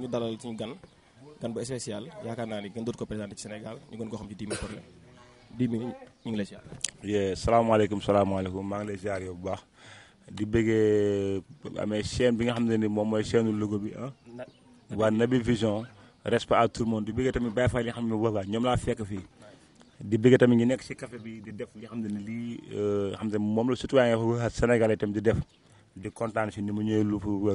ñu dalal suñu gan bu spécial yaakaar naa ni gën dootu ko présenté ci Sénégal ñu gën ko xam ci 10 000 problème 10 000 ñu ngi lay ziar. salaamaaleykum maa ngi lay ziar yow bu baax di bëggee amee chaîne bi nga xam ne ni moom mooy chaîne Louga bi waa Naby Vision respect à tout le monde di bëggee tamit Baye Fall yi nga xam ne boobaa ñoom laa fekk fii di bëggee tamit ñu nekk si café bi di def li xam ne lii xam ne moom la citoyen sénégalais tamit di def di kontaan si ni mu ñëwee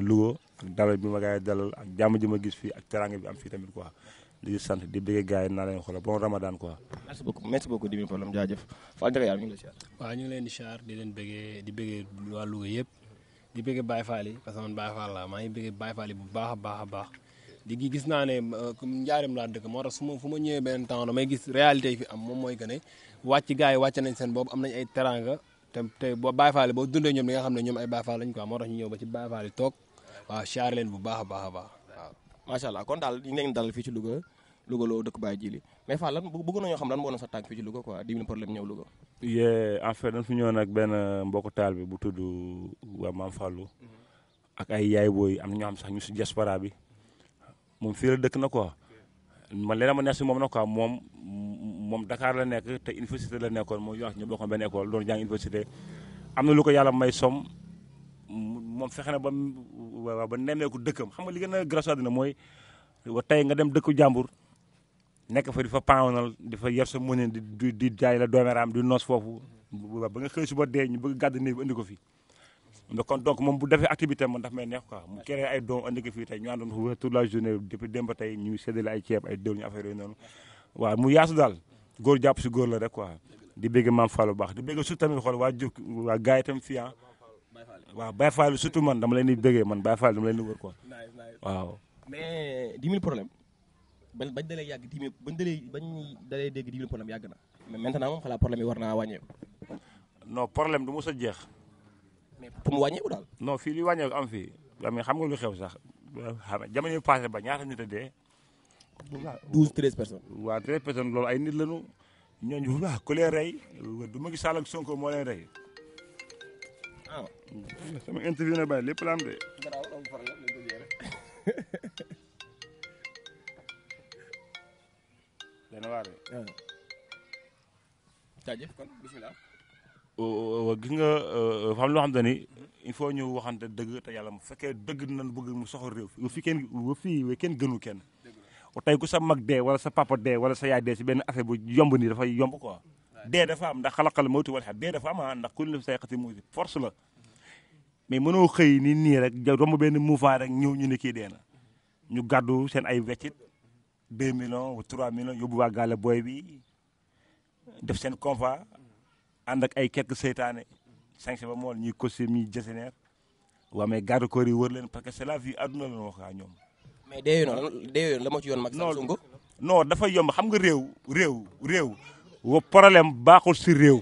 Louga ak dalal bi ma gars yi dalal ak jàmm ji ma gis fii ak teranga bi am fii tamit quoi di sant di bëggee gars yi naa leen xoolal bon Ramadan quoi. merci beaucoup 10 000 problème jaajëf Fall Ndiaga Yane ñu ngi lay ziar. waaw ñu ngi leen di ziar di leen bëggee di bëggee waa Louga yëpp di bëggee Baye Fall yi parce que man Baye Fall laa maa ngi bëggee Baye Fall yi bu baax a baax di gis naa ne njaarim laa dëkk moo tax fu ma ñëwee benn temps damay gis réalité yi fi am moom mooy que ne wàcc gars yi wàcc nañ seen boobu am nañ ay teranga te boo Baye Fall boo dundee ñoom li nga xam ne ñoom ay Baye Fall lañ quoi moo tax ñu ñëw ba ci Baye Fall yi toog waaw ziar leen bu baax a baax waaw. macha allah kon daal ñu ngi leen dalal fii ci Louga loo dëkk Baye Djily mais Fall lan bëgg nañoo xam lan moo doon sa tànk fii ci Louga quoi 10 000 problème ñëw Louga. en fait dañ fi ñëw nag benn mbokku taal bi bu tudd waa Maam Fallou ak ay yaay booy am na ñoo xam sax ñu si diaspora bi moom fii la dëkk na quoi man léeg ma neex si moom na quoi moom Dakar la nekk te université la nekkoon moom yoo xam ñu bokkoon benn école doon jàng université am na lu ko yàlla may som moom fexe na ba nemmeeku dëkkam xam nga li gën a grâce àddina mooy tey nga dem dëkku jàmbur nekk fa di fa pawnal di fa yer sa mëneen di jaay la dooméraam di noos foofu ba nga xëy suba dee ñu bëgg gàdd néeg bi indi ko fi kon donc moom bu defee activité man daf may neex quoi mu créé ay doom andi ko fii tey ñu àndoon toute la journée depuis démb ba tey ñu ngi séddale ay ceeb ay déw ñu affaire yooyu noonu waaw mu yaatu daal góor jàpp si góor la rek quoi di bëgg Maam Fall bu baax di bëgg surtout tamit xool waa gars yi tam fii waaw Baye Fall surtout man dama leen di bëggee man Baye Fall dama leen di wër quoi waaw. mais 10 000 problème bañ dalee yàgg 10 000 bañ dalee dégg 10 000 problème yàgg na mais maintenant moom xalaat problème yi war naa wàññeeku. non problème du mos a jeex. mais pour mu wàññeeku daal. non fii li wàññeeku am fii xam nga lu xew sax jamono yu passé ba ñaata nit a dee. 12 13 personnes. waaw 13 personnes loolu ay nit lañu ñooñu waaw ku leen rey du Macky Sall ak Sonko moo leen rey. ah. sama interview na bàyyi lépp la am de. dana waar de. jaajëf kon bismillah. gis nga xam loo xam te ni il faut ñu waxante dëgg te yàlla mu fekkee dëgg nañ bëgg mu soxal réew fii kenn gënu kenn. tey ku sa mag dee wala sa papa dee wala sa yaay dee si benn affaire bu yomb nii dafay yomb quoi. dee dafa am ndax xalaqal mawti wal hayaat dee dafa am ndax ku ne say xati mu force la mais mënoo xëy nii rek romb benn mouvement rek ñëw ñu ne kii dee na ñu gàddu seen ay weccit 2 millions ou 3 millions yóbbu waa Gale Boy bi def seen convoi ànd ak ay quelques seytaane sañse ba mool ñuy costume ñuy jasineer waaw mais garde corps yi wër leen parce que c'est la vie adduna la wax ñoom. mais dee yooyu la moo ci yoon Macky Sall Sonko. non dafa yomb xam nga réew wa problème baaxul si réew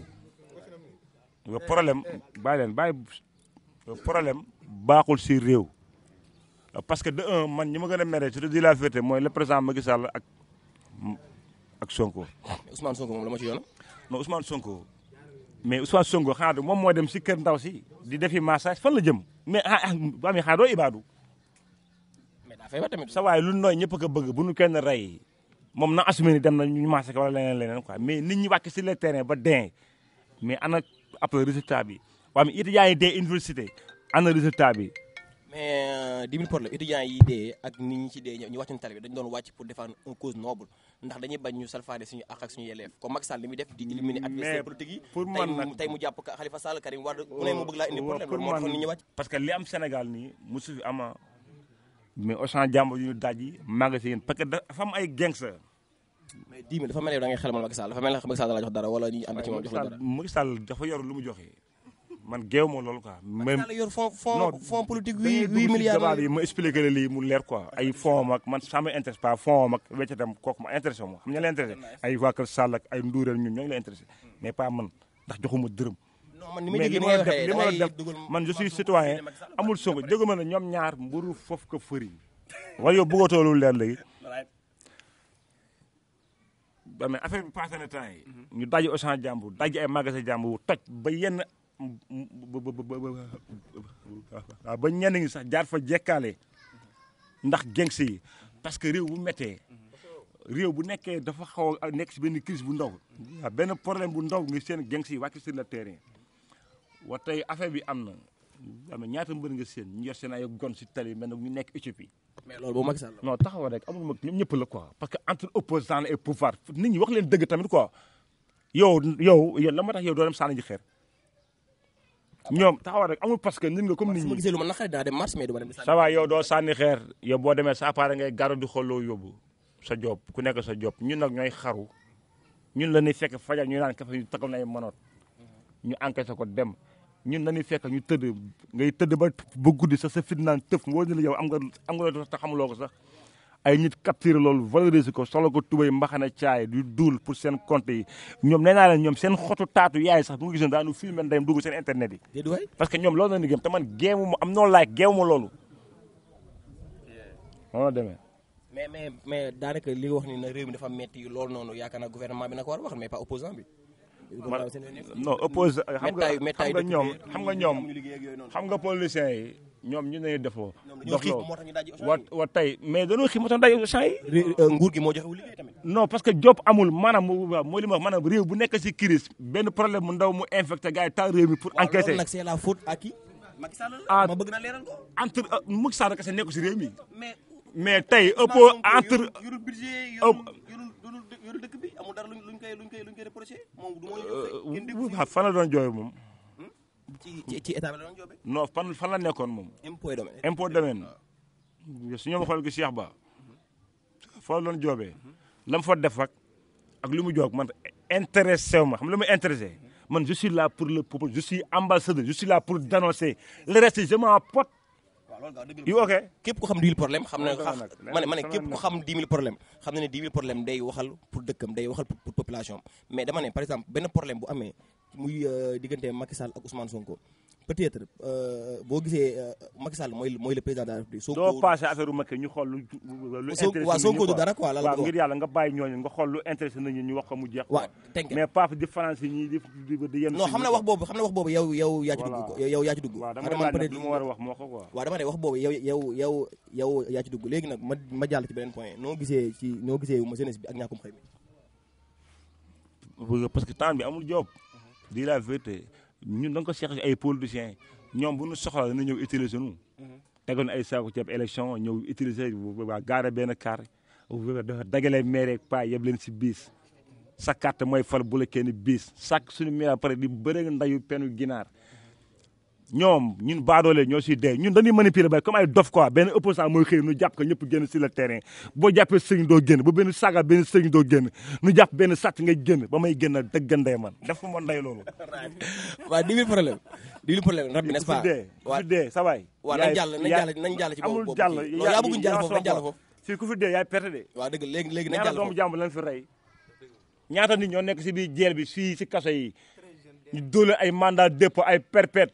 wa problème problème baaxul si réew parce que de un man ñi ma gën a mere je te dis la vérité mooy le président Macky Sall ak Sonko. Ousmane Sonko moom la moo ci yoon. non Ousmane Sonko xanaa moom moo dem si kër ndaw si di defi massage fan la jëm mais xanaa doo ibaadu. mais daa fay wax tamit. sa waay lu nooy ñëpp a ko bëgg bu nu kenn rey moom na assumé ni dem na ñu massé ko wala leneen quoi mais nit ñi wàcc si le terrain ba dee mais ana après résultat bi waaw mais étudiants yi dee université ana résultat bi. mais 10 000 problème étudiants yi dee ak nit ñi ci dee ñu wàcc tali bi dañu doon wàcc pour défendre une cause noble ndax dañuy bañ ñu salfaade suñu àq ak suñu yelleef comme Macky Sall li muy def di éliminer adversaire politique yi. pour man nag tey mu jàpp Khalifa Sall Karim Wade mu ne mu bëgg laa indi problème moo tax nit ñi wàcc. parce que li am Sénégal nii mosu fi ama mais Auchan jàmbur yu ñu dajji magasin parce que dafa am ay gangster. mais 10 000 dafa mel ne da ngay xelal Macky Sall dafa mel ne Macky Sall da la jox dara wala ñi ànd ci moom jox la dara. Macky Sall dafa yor lu mu joxe man géew ma loolu quoi. Macky Sall yor fond politique 8 milliards yi ma expliqué la lii mu leer quoi ay fonds mag man ça m'intéresse pas fonds mag weccatam kooku ma intéressé moo xam ña la intéressé ay waa Kër Sall ak ay nduureel ñun ñoo ngi la intéressé mais pas man ndax joxuma dërëm. non man ni ma déggee ni ngay waxee li ma def man je suis citoyen amul Sonko déggu ma ne ñoom ñaar mburu foofu ko fëri wala yow bëggatoo lu leer léegi. ba mais affaire bi passé na temps yi ñu daji Auchan jàmbur daji ay magasin jàmbur toj ba yenn ba ñenn ngi sax jaar fa jekkaale ndax gangs yi parce que réew bu méttee réew bu nekkee dafa xaw a nekk si benn crise bu ndaw benn problème bu ndaw nga seen gangs yi wàcc sur le terrain wa tey affaire bi am na ñaata mbër nga seen ñu yor seen ay gon si tali mel na ñu nekk Éthiopie. mais loolu boo Macky Sall non taxaw rek amul mag ñoom ñëpp la quoi parce que entre opposant et pouvoir nit ñi wax leen dëgg tamit quoi yow la ma tax yow doo dem sànni ji xeer ñoom taxaw rek amul parce que nit nga comme nit su ma ñi. gisee lu ma naqari daa dem marche mais du ma dem ça va yow doo sànni xeer yow boo demee sa appareil ngay garo di xooloo yóbbu sa job ku nekk sa job ñun nag ñooy xaru ñun la ñuy fekk fajal ñu naan kafe ñu tagal na ay manoot ñu encaissé ko dem ñun la ñuy fekk ñu tëdd ngay tëdd ba guddi sa fit naan tëf nga wóor la yow am nga loolu tax xamuloo ko sax ay nit capturé loolu valoriser ko soxla ko tubay mbaxana caay du duul pour seen compte yi ñoom nee naa leen ñoom seen xotu taatu yaay sax bu nga gisoon daanu filmé ndeyam dugg seen internet yi parce que ñoom loolu la ñu gëm te man géemu ma am noo like géewu ma loolu noonu la demee mais daanaka li nga wax ni na réew mi dafa metti loolu noonu yaakaar naa gouvernement bi na ko war a wax mais pas opposant bi non oppose xam nga politiciens yi ñoom ñu ne defoo wa tey mais dañoo xiif moo tax daje champs yi nguur gi moo joxewul liggéey tamit non parce que job amul maanaam mooy li ma wax maanaam réew bu nekk ci crise benn problème mu ndaw mu infecté gars yi taal réew mi pour encaisser nag c'est la faute à qui Macky Sall ma bëgg na leeral ko entre Macky Sall kese nekku ci réew mi mais tey entre yoru dëkk bi amul dara luñ koy reproché moom du moo fan la doon jooy moom ci état bi la doon joobe non fan la nekkoon moom impôt domaine su ñoom xool gi Cheikh Ba fa la doon joobee la mu fa def ak li mu joog man intéressé wu ma xam la mu intéressé man je suis là pour le peuple je suis ambassadeur je suis là pour dénoncer le reste je m'en pote yu ok képp ko xam 10 000 problème xam na ma ne képp ko xam 10 000 problème xam na ne 10 000 problème day waxal pour dëkkam day waxal pour population mais dama ne par exemple benn problème bu amee muy diggante Macky Sall ak Ousmane Sonko peut-être boo gisee Macky Sall mooy le président de la République. doo passé affaire Macky ñu xool lu intéressé waaw Sonko du dara quoi. waaw ngir yàlla nga bàyyi ñooñu nga xool lu intéressé nañu ñu wax ko mu jeex. waaw tënk mais pas différence yi ñii di yenn. non xam na wax boobu yow yaa ci dugg ko yow yaa ci dugg. waaw dama laaj lu ma war a wax moo ko quoi. waaw dama ne wax boobu yow yaa ci dugg léegi nag ma jàll ci beneen point noo gisee ma jeunesse bi ak ñàkkum xëy mi. parce que temps bi amul job. di la vérité ñun da nga ko seq ay politiciens ñoom bu ñu soxla dana ñëw utiliser ñu. tegoon ay saako ceeb élection ñëw utiliser waa gaare benn car dafa dagale maire ak paa yëpp leen si biis sa carte mooy fal bu la kenn biis sàkk suñu maire pare di bëre ndayu penu ginaar ñoom ñun baadoole ñoo siy dee ñun dañuy manipuler ba comme ay dof quoi benn opposant mooy xëy nu jàpp ko ñëpp génn sur le terrain boo jàppee sëriñ doo génn ba benn saga benn sëriñ doo génn nu jàpp benn sàcc ngay génn ba may génn dëgg ndey man def ko ma ndey loolu. waaw 10 000 problème rab bi n'est-ce pas waaw dee sa waay. waaw nañ jàll ci boobu amul jàll yaa bëgguñ jàll foofu nañ jàll foofu. fii ku fi dee yaay perte de. waaw dëgg léegi nañ ñaata jàll foofu doomu jàmbur lañ fi rey ñaata nit ñoo nekk si biir jeel bi fii si kaso yi ñu dóole ay mandat dépôt ay perpète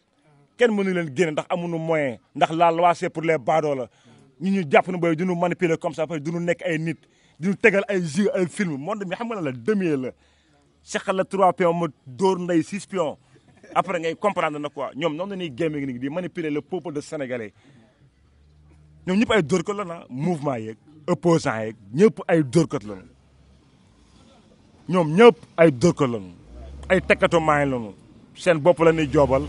kenn mënu leen génne ndax amuñu moyen ndax la loi c'est pour les badoola ñu jàpp na booy duñu manipuler comme ça parce que duñu nekk ay nit duñu tegal ay jeux ay film monde mi xam nga la demier la seqal la 3 pions ma dóor ndey 6 pions après ngay comprendre na quoi ñoom noonu la ñuy gémme ngi di manipuler le peuple de sénégalais ñoom ñëpp ay dóorkat la na mouvement yeeg opposant yeeg ñëpp ay dóorkat la ñoom ñëpp ay dóorkat la ay tekkatu maay la seen bopp la ñuy joobal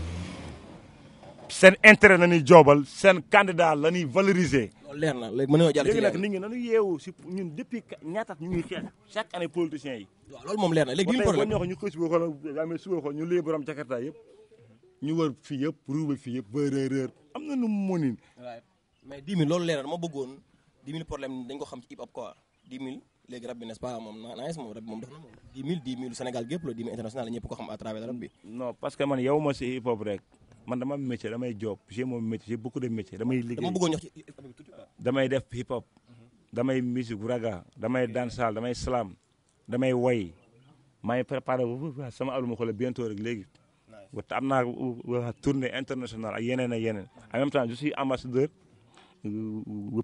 seen intérêt la ñuy joobal seen candidat la ñuy valoriser. loolu leer na léegi mën nañoo jàll ci léegi nag nit ñi nañu yeewu si ñun depuis ñaata ñu ngi xeex chaque année politiciens yi. waaw loolu moom leer na léegi. problème ñu xëy suba xool ñu lée borom Jakarta yëpp ñu wër fii yëpp ruube fii yëpp ba réer am na nu mu mënin. mais 10 000 loolu leer na dama bëggoon 10 000 problème dañ ko xam ci hip hop quoi 10 000 léegi rab bi n'est-ce pas moom naa moom rab bi moom def na moom 10 000 Sénégal gépp la 10 000 international la ñëpp ko xam à travers rab bi. non parce que man yow ma si hip hop rek man dama am métier damay job j'ai mon métier j'ai beaucoup de métiers damay liggéey. dama bëggoon ñox ci damay def hip hop damay musique raga damay dancehall damay slam damay woy maa ngi préparé sama album xoolal bientôt rek léegi. te am naa tournée internationale ak yeneen ak yeneen en même temps je suis ambassadeur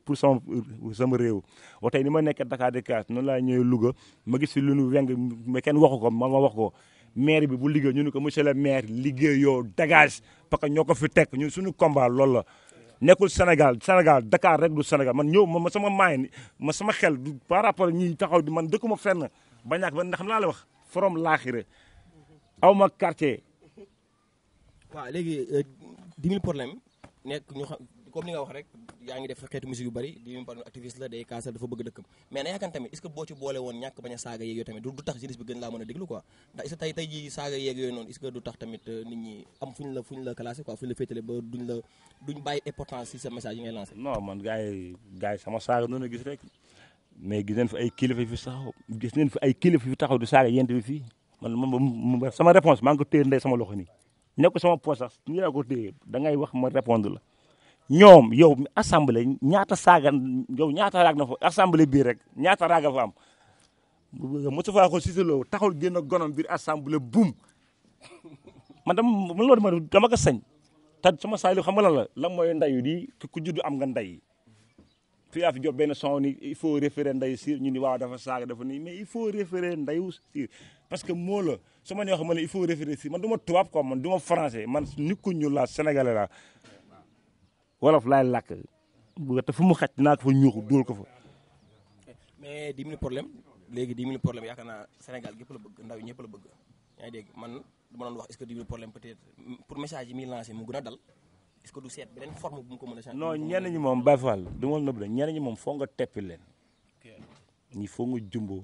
pour sama réew wa tey ni ma nekk Dakar de Kaas noonu laa ñëwee Louga ma gis fi lu nu weng mais kenn waxu ko ma wax ko maire bi bu liggéey ñu ne ko monsieur le maire liggéey yoo dégage parce que ñoo ko fi teg ñun suñu combat loolu la nekkul Sénégal Dakar rek du Sénégal man ñëw ma sama maay ma sama xel du par rapport ñi taxaw di man dëkkuma fenn ba ñàkk ba ndax xam naa la wax forom laaxire aw ma quartier. waaw léegi 10 000 problème nekk ñu xam comme li nga wax rek yaa ngi def xeetu musique yu bëri 10 000 problème activiste la day kaasal dafa bëgg dëkkam mais na yaakaar tamit est-ce que boo ci boole woon ñàkk bañ a saaga yeeg yooyu tamit du tax jeunesse bi gën laa mën a déglu quoi ndax est-ce que tey jii saaga yeeg yooyu noonu est-ce que du tax tamit nit ñi am fu ñu la classé quoi fu ñu la féetale ba duñ bàyyi importance si sa message yi ngay lancé. non man gars yi sama saaga noonu gis rek mais gis nañ fi ay kilifa fi taxaw gis nañ fi ay kilifa fi taxaw du saaga yent bi fii man sama réponse maa ngi ko téye ndey sama loxo nii nekk sama poche sax ñu la ko téye da ngay wax ma répondre la ñoom yow assemblée ñaata saaga yow ñaata raag na fa assemblée bii rek ñaata raaga fa am Moustapha ko Cissé Lo taxul génn gonom biir assemblée buum man dama ko sañ te sama saa yi xam nga lan mooy ndayu di ku juddu am nga nday fi yaa fi jox benn son ni il faut référer nday Sir ñu ni waaw dafa saaga dafa nii mais il faut référer ndayu Sir parce que moo la su ma nee wax ma ne il faut référer Sir man du ma tubaab quoi man du ma français man nit ku ñuul laa sénégalais laa wolof laay làkk te fu mu xaj dinaa ko fa ñuuxu dóol ko fa. mais 10 000 problème léegi 10 000 problème yaakaar naa Sénégal gépp la bëgg ndaw ñëpp la bëgg yaa ngi dégg man dama doon wax est-ce que 10 000 problème peut-être pour message yi muy lancé mu gën a dal est-ce que du seet beneen forme bu mu ko mën a changer. non ñenn ñi moom Baye Fall du ma nëbb de ñenn ñi moom foog nga teppi leen ñi foog nga jumbo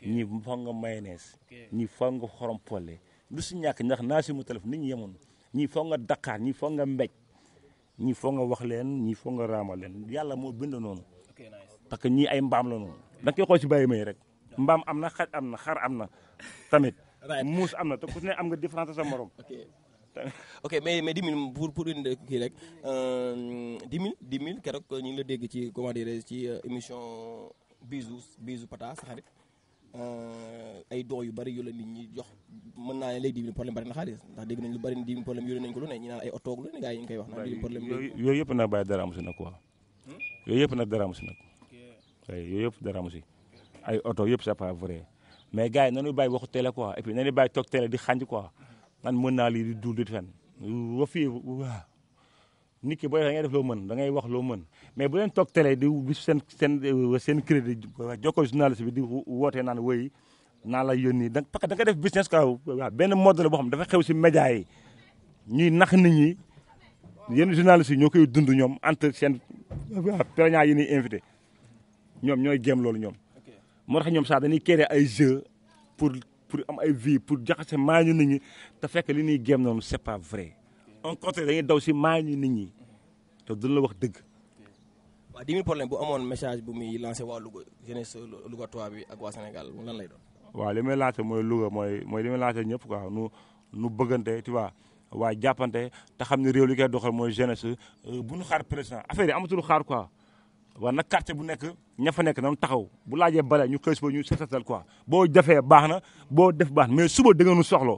ñi foog nga mayonnaise ñi foog nga xorom polle du si ñàkk ndax naa si mu téléphone nit ñi yemoon ñi foog nga Dakar ñi foog nga mbéj ñii foog nga wax leen ñii foog nga raamal leen yàlla moo bind noonu parce que ñii ay mbaam la noonu da nga koy xool si bàyyi may rek mbaam am na xaj am na xar am na tamit muus am na te ku ne am nga différence sa morom. ok mais 10 000 pour une kii rek 10 000 keroog ñu ngi la dégg ci comment dire ci émission bisu Pata sa xarit ay dons yu bari yu la nit ñi jox mën naa ne léegi 10 000 problème bari na xaalis ndax dégg nañ lu bari 10 000 problème yónnee nañ ko lu ne ñi naan ay oto lu ne gars yi ñu koy wax naan 10 000 problème yooyu yëpp nag bàyyi dara amu si nag quoi yooyu yëpp nag dara amu si nag yooyu yëpp dara amu si ay oto yëpp c'est pas vrai mais gars yi nañu bàyyi waxu télé quoi et puis nañu bàyyi toog télé di xànj quoi man mën naa lii di dul di fen wa fii waaw nit ki booy da ngay def loo mën da ngay wax loo mën mais bu leen toog télé di bis seen crédit jokkoo journaliste bi di wootee naan wéy naa la yónni da parce que da nga def business quoi waaw benn mode la boo xam dafa xew si média yi ñuy nax nit ñi yenn journalistes yi ñoo koy dund ñoom entre seen plaignant yi ñuy invité ñoom ñooy jéem loolu ñoom moo tax ñoom sax dañuy créer ay jeux pour am ay vie pour jaxase maa ñu nit ñi te fekk li ñuy jéem noonu c'est pas vrai en contraire dañuy daw si maa ñu nit ñi te duñ la wax dëgg. waaw 10 000 problème bu amoon message bu muy lancé waa Louga jeunesse Louga toit bi ak waa Sénégal lan lay doon. waaw li may lancé mooy Louga mooy li may lancé ñëpp quoi nu bëggante tu vois waaye jàppante te xam ne réew li koy doxal mooy jeunesse bu ñu xaar président affaire yi amatul xaar quoi. waaw nag quartier bu nekk ña fa nekk noonu taxaw bu laajee bale ñu xëy suba ñu seetatal quoi boo defee baax na boo def baax na mais suba da nga nu soxla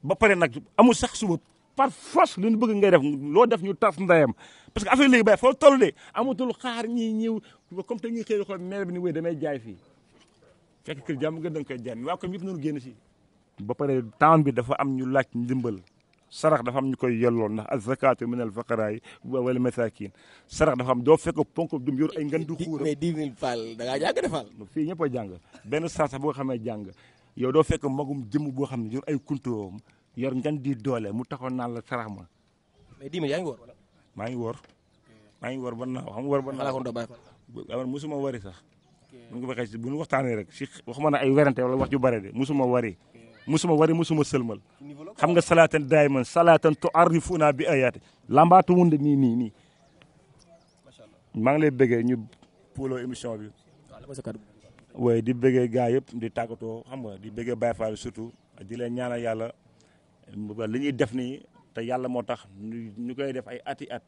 ba pare nag amul sax suba par force lu ñu bëgg ngay def loo def ñu tas ndayam parce que affaire léegi bay foo toll de amatul xaar ñii ñëw comme te ñuy xëy xool maire bi ni wéy damay jaay fii fekk kër jàmm gën da nga koy jaay waa ko yëpp noonu génn si ba pare temps bi dafa am ñu laaj ndimbal sarax dafa am ñu koy yelloo ndax az-zakaatu minal fuqaraa'i wal masaakiin sarax dafa am doo fekk ponk dum yor ay ngan du xuura mais 10 000 Fall da ngaa jàng defal fii ñëpp a jàng benn sarax sax boo xamee jàng yow doo fekk magum jëmm boo xam ne yor ay kuntuwoom yor ngan di doole mu taxoon naan la sarax ma mais 10 000 yaa ngi woor maa ngi woor ba naaw xam nga woor ba naaw xalaat ko bàyyi Fall musuma wari sax bu ñu ko waxee si bu ñu waxtaanee rek si waxuma ne ay werante wala wax ju bare de musuma wari musuma sëlmal xam nga salaatan daayiman salaatan tu'arrifuna bi ayaati lambaatu wunde nii maa ngi lay bëggee ñu puuloo émission bi waaye di bëggee gaa yëpp di tàggatoo xam nga di bëggee Baye Fall surtout di leen ñaanal yàlla li ñuy def nii te yàlla moo tax ñu koy def ay ati at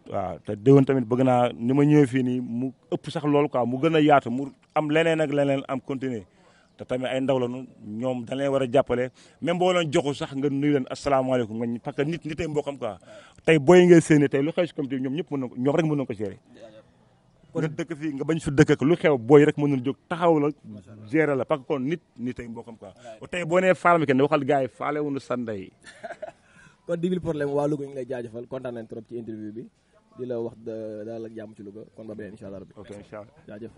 waaw te déwén tamit bëgg naa ni ma ñëwee fii nii mu ëpp sax loolu quoi mu gën a yaatu mu am leneen ak leneen am continuer te tamit ay ndaw la ñoom dañ leen war a jàppale même boo leen joxu sax nga nuyu leen asalaamaaleykum nga parce que nit ay mbokkam quoi tey booy ngay séenee tey lu xew si comité ñoom ñëpp ñoom rek mën na ko gérer nga dëkk fii nga bañ fi dëkk ak lu xew booy rek mën na jóg taxaw la gérer la parce que kon nit ay mbokkam quoi tey boo nee faal mi kenn waxal gars yi faale wuñu sa ndey kon 10 000 problème waa Louga ñu ngi lay jaajëfal kontaan nañ trop ci interview bi di la wax daal ak jàmm ci Louga kon ba beneen incha allah rabbi. ok incha allah jaajëf.